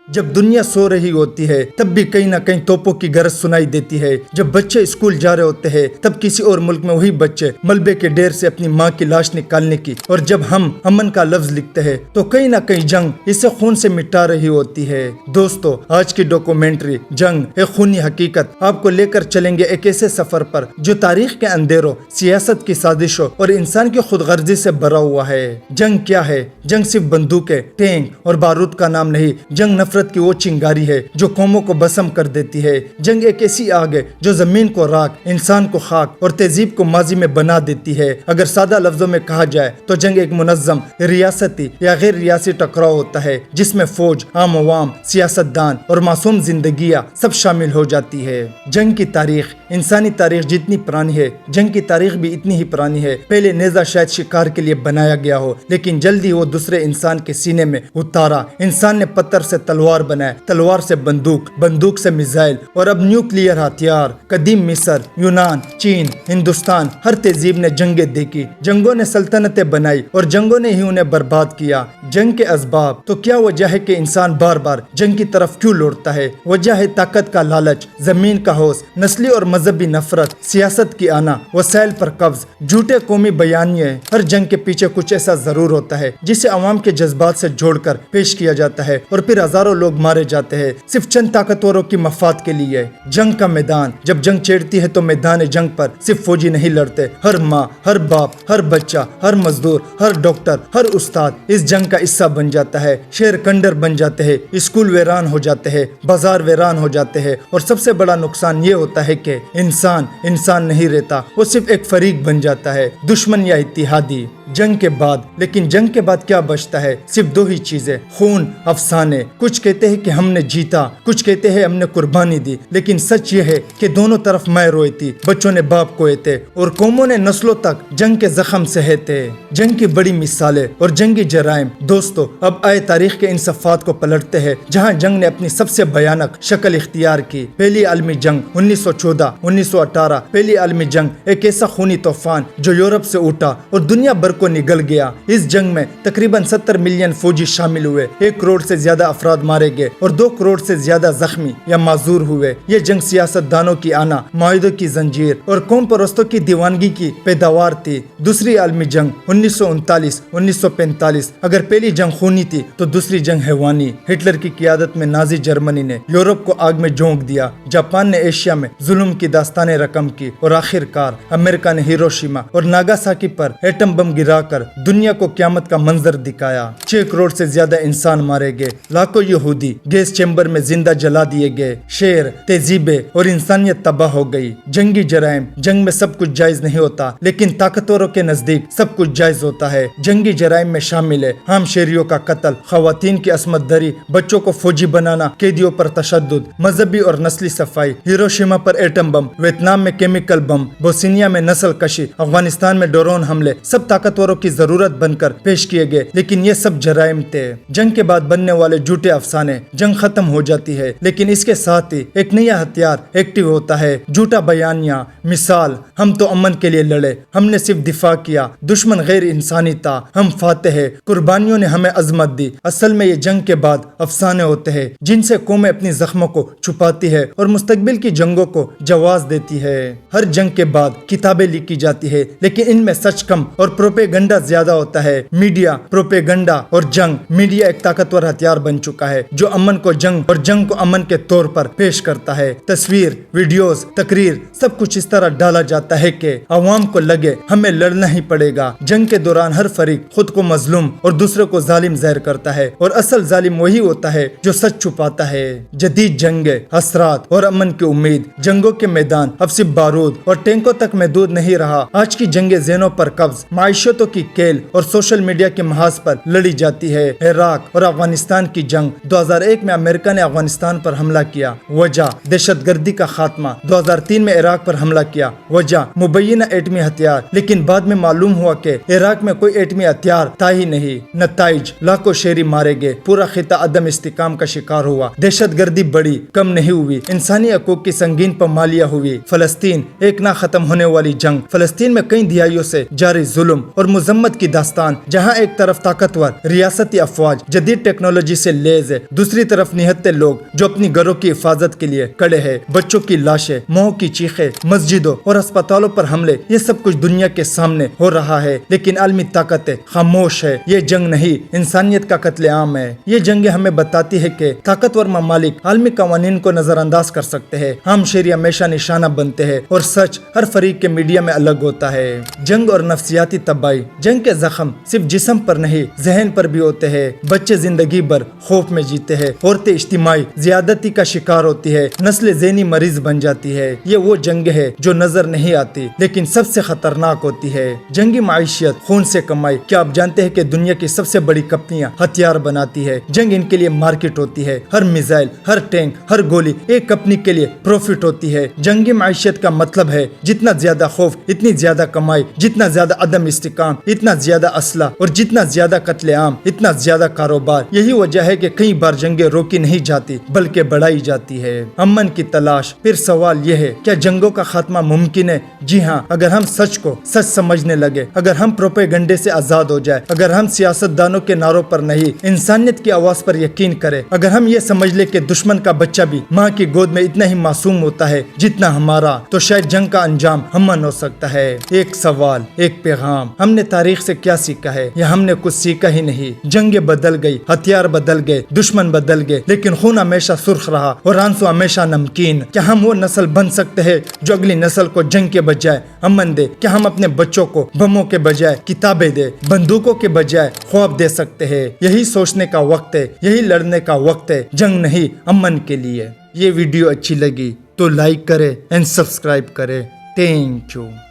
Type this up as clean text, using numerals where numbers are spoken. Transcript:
جب دنیا سو رہی ہوتی ہے تب بھی کہیں نہ کہیں توپوں کی گرج سنائی دیتی ہے. جب بچے اسکول جا رہے ہوتے ہیں تب کسی اور ملک میں وہی بچے ملبے کے ڈھیر سے اپنی ماں کی لاش نکالنے کی، اور جب ہم امن کا لفظ لکھتے ہیں تو کہیں نہ کہیں جنگ اسے خون سے مٹا رہی ہوتی ہے. دوستو، آج کی ڈاکومنٹری جنگ ایک خونی حقیقت آپ کو لے کر چلیں گے ایک ایسے سفر پر جو تاریخ کے اندھیروں، سیاست کی سازشوں اور انسان کی خود غرضی سے بھرا ہوا ہے. جنگ کیا ہے؟ جنگ صرف بندوقیں، ٹینک اور بارود کا نام نہیں. جنگ نفرت کی وہ چنگاری ہے جو قوموں کو بسم کر دیتی ہے. جنگ ایک ایسی آگ ہے جو زمین کو راکھ، انسان کو خاک اور تہذیب کو ماضی میں بنا دیتی ہے. اگر سادہ لفظوں میں کہا جائے تو جنگ ایک منظم ریاستی یا غیر ریاستی ٹکراؤ ہوتا ہے جس میں فوج، عام عوام، سیاستدان اور معصوم زندگیاں سب شامل ہو جاتی ہے. جنگ کی تاریخ انسانی تاریخ جتنی پرانی ہے، جنگ کی تاریخ بھی اتنی ہی پرانی ہے. پہلے نیزہ شاید شکار کے لیے بنایا گیا ہو، لیکن جلدی وہ دوسرے انسان کے سینے میں اتارا. انسان نے پتھر سے تلوار بنائے، تلوار سے بندوق، بندوق سے میزائل اور اب نیوکلیئر ہتھیار. قدیم مصر، یونان، چین، ہندوستان، ہر تہذیب نے جنگیں دیکھی. جنگوں نے سلطنتیں بنائی اور جنگوں نے ہی انہیں برباد کیا. جنگ کے اسباب تو کیا وجہ ہے کہ انسان بار بار جنگ کی طرف کیوں لوٹتا ہے؟ وجہ ہے طاقت کا لالچ، زمین کا ہوس، نسلی اور مذہبی نفرت، سیاست کی آنا، وسائل پر قبض، جھوٹے قومی بیانیے. ہر جنگ کے پیچھے کچھ ایسا ضرور ہوتا ہے جسے عوام کے جذبات سے جوڑ کر پیش کیا جاتا ہے اور پھر ہزاروں لوگ مارے جاتے ہیں صرف چند طاقتوروں کی مفاد کے لیے. جنگ کا میدان جب جنگ چھیڑتی ہے تو میدان جنگ پر صرف فوجی نہیں لڑتے، ہر ماں، ہر باپ، ہر بچہ، ہر مزدور، ہر ڈاکٹر، ہر استاد اس جنگ کا حصہ بن جاتا ہے. شہر کنڈر بن جاتے ہیں، اسکول ویران ہو جاتے ہیں، بازار ویران ہو جاتے ہیں، اور سب سے بڑا نقصان یہ ہوتا ہے کہ انسان نہیں رہتا، وہ صرف ایک فریق بن جاتا ہے، دشمن یا اتحادی. جنگ کے بعد لیکن جنگ کے بعد کیا بچتا ہے؟ صرف دو ہی چیزیں: خون، افسانے. کچھ کہتے ہیں کہ ہم نے جیتا، کچھ کہتے ہیں ہم نے قربانی دی، لیکن سچ یہ ہے کہ دونوں طرف مائیں روئی تھی، بچوں نے باپ کوئے تھے اور قوموں نے نسلوں تک جنگ کے زخم سہے تھے. جنگ کی بڑی مثالیں اور جنگی جرائم. دوستو، اب آئے تاریخ کے ان صفحات کو پلٹتے ہیں جہاں جنگ نے اپنی سب سے بھیانک شکل اختیار کی. پہلی عالمی جنگ 1914-1918. پہلی عالمی جنگ ایک ایسا خونی طوفان جو یورپ سے اٹھا اور دنیا بھر کو نگل گیا. اس جنگ میں تقریباً 70 ملین فوجی شامل ہوئے، 1 کروڑ سے زیادہ افراد مارے گئے اور 2 کروڑ سے زیادہ زخمی یا معذور ہوئے. یہ جنگ سیاست دانوں کی آنا، معاہدوں کی زنجیر اور قوم پرستوں کی دیوانگی کی پیداوار تھی. دوسری عالمی جنگ 1939-1945. اگر پہلی جنگ خونی تھی تو دوسری جنگ حیوانی. ہٹلر کی قیادت میں نازی جرمنی نے یورپ کو آگ میں جھونک دیا، جاپان نے ایشیا میں ظلم کی داستانیں رقم کی اور آخر کار امریکہ نے ہیروشیما اور ناگاساکی پر ایٹم بم گرا کر دنیا کو قیامت کا منظر دکھایا. 6 کروڑ سے زیادہ انسان مارے گئے، لاکھوں یہودی گیس چیمبر میں زندہ جلا دیے گئے، شہر، تہذیبیں اور انسانیت تباہ ہو گئی. جنگی جرائم. جنگ میں سب کچھ جائز نہیں ہوتا، لیکن طاقتوروں کے نزدیک سب کچھ جائز ہوتا ہے. جنگی جرائم میں شامل ہے عام شہریوں کا قتل، خواتین کی عصمت دری، بچوں کو فوجی بنانا، قیدیوں پر تشدد، مذہبی اور نسلی صفائی. ہیروشیما پر ایٹم بم، ویتنام میں کیمیکل بم، بوسنیا میں نسل کشی، افغانستان میں ڈرون حملے، سب طاقتوروں کی ضرورت بن کر پیش کیے گئے، لیکن یہ سب جرائم تھے. جنگ کے بعد بننے والے جھوٹے افسانے. جنگ ختم ہو جاتی ہے لیکن اس کے ساتھ ہی ایک نیا ہتھیار ایکٹیو ہوتا ہے: جھوٹا بیانیہ. مثال: ہم تو امن کے لیے لڑے، ہم نے صرف دفاع کیا، دشمن غیر انسانی تھا، ہم فاتح ہیں، قربانیوں نے ہمیں عظمت دی. اصل میں یہ جنگ کے بعد افسانے ہوتے ہیں جن سے قومیں اپنی زخموں کو چھپاتی ہے اور مستقبل کی جنگوں کو جواز دیتی ہے. ہر جنگ کے بعد کتابیں لکھی جاتی ہے لیکن ان میں سچ کم اور پروپیگنڈا زیادہ ہوتا ہے. میڈیا، پروپیگنڈا اور جنگ. میڈیا ایک طاقتور ہتھیار بن چکا ہے جو امن کو جنگ اور جنگ کو امن کے طور پر پیش کرتا ہے. تصویر، ویڈیوز، تقریر، سب کچھ اس طرح ڈالا جاتا ہے کہ عوام کو لگے ہمیں لڑنا ہی پڑے گا. جنگ کے دوران ہر فریق خود کو مظلوم اور دوسرے کو ظالم ظاہر کرتا ہے اور اصل ظالم وہی ہوتا ہے جو سچ چھپاتا ہے. جدید جنگیں، اثرات اور امن کی امید. جنگوں کے میدان اب صرف بارود اور ٹینکوں تک محدود نہیں رہا. آج کی جنگیں ذہنوں پر قبض، معیشتوں کی کیل اور سوشل میڈیا کے محاذ پر لڑی جاتی ہے. عراق اور افغانستان کی جنگ. 2001 میں امریکہ نے افغانستان پر حملہ کیا، وجہ دہشت گردی کا خاتمہ. 2003 میں عراق پر حملہ کیا، وجہ مبینہ ایٹمی ہتھیار. لیکن بعد میں معلوم ہوا کہ عراق میں کوئی ایٹمی ہتھیار تھا ہی نہیں. نتائج: لاکھوں شہری مارے گئے، پورا خطہ عدم استحکام کا شکار ہوا. دہشت گردی بڑی، کم نہیں ہوئی، انسانی حقوق کی سنگین پامالیاں ہوئی. فلسطین ایک نہ ختم ہونے والی جنگ. فلسطین میں کئی دہائیوں سے جاری ظلم اور اور مذمت کی داستان، جہاں ایک طرف طاقتور ریاستی افواج جدید ٹیکنالوجی سے لیز ہے، دوسری طرف نہتے لوگ جو اپنی گھروں کی حفاظت کے لیے کڑے ہیں، بچوں کی لاشیں، ماؤں کی چیخیں، مسجدوں اور اسپتالوں پر حملے، یہ سب کچھ دنیا کے سامنے ہو رہا ہے، لیکن عالمی طاقتیں خاموش ہے۔ یہ جنگ نہیں، انسانیت کا قتل عام ہے۔ یہ جنگ ہمیں بتاتی ہے کہ طاقتور ممالک عالمی قوانین کو نظر انداز کر سکتے ہیں، عام شہری ہمیشہ نشانہ بنتے ہیں اور سچ ہر فریق کے میڈیا میں الگ ہوتا ہے۔ جنگ اور نفسیاتی تباہی، جنگ کے زخم صرف جسم پر نہیں ذہن پر بھی ہوتے ہیں۔ بچے زندگی بھر خوف میں جیتے ہیں، عورتیں اجتماعی زیادتی کا شکار ہوتی ہے، نسل ذہنی مریض بن جاتی ہے۔ یہ وہ جنگ ہے جو نظر نہیں آتی لیکن سب سے خطرناک ہوتی ہے۔ جنگی معیشت، خون سے کمائی۔ کیا آپ جانتے ہیں کہ دنیا کی سب سے بڑی کمپنیاں ہتھیار بناتی ہے؟ جنگ ان کے لیے مارکیٹ ہوتی ہے۔ ہر میزائل، ہر ٹینک، ہر گولی ایک کمپنی کے لیے پروفٹ ہوتی ہے۔ جنگی معیشت کا مطلب ہے جتنا زیادہ خوف اتنی زیادہ کمائی، جتنا زیادہ عدم استحکام اتنا زیادہ اسلحہ، اور جتنا زیادہ قتل عام اتنا زیادہ کاروبار۔ یہی وجہ ہے کہ کئی بار جنگیں روکی نہیں جاتی بلکہ بڑھائی جاتی ہے۔ امن کی تلاش۔ پھر سوال یہ ہے، کیا جنگوں کا خاتمہ ممکن ہے؟ جی ہاں، اگر ہم سچ کو سچ سمجھنے لگے، اگر ہم پروپیگنڈے سے آزاد ہو جائے، اگر ہم سیاست دانوں کے نعروں پر نہیں انسانیت کی آواز پر یقین کرے، اگر ہم یہ سمجھ لے کہ دشمن کا بچہ بھی ماں کی گود میں اتنا ہی معصوم ہوتا ہے جتنا ہمارا، تو شاید جنگ کا انجام امن ہو سکتا ہے۔ ایک سوال، ایک پیغام، ہم نے تاریخ سے کیا سیکھا ہے یا ہم نے کچھ سیکھا ہی نہیں؟ جنگیں بدل گئی، ہتھیار بدل گئے، دشمن بدل گئے، لیکن خون ہمیشہ سرخ رہا اور آنسو ہمیشہ نمکین۔ کیا ہم وہ نسل بن سکتے ہیں جو اگلی نسل کو جنگ کے بجائے امن دے؟ کیا ہم اپنے بچوں کو بموں کے بجائے کتابیں دے، بندوقوں کے بجائے خواب دے سکتے ہیں؟ یہی سوچنے کا وقت ہے، یہی لڑنے کا وقت ہے، جنگ نہیں امن کے لیے۔ یہ ویڈیو اچھی لگی تو لائک کرے اینڈ سبسکرائب کرے۔ Thank you.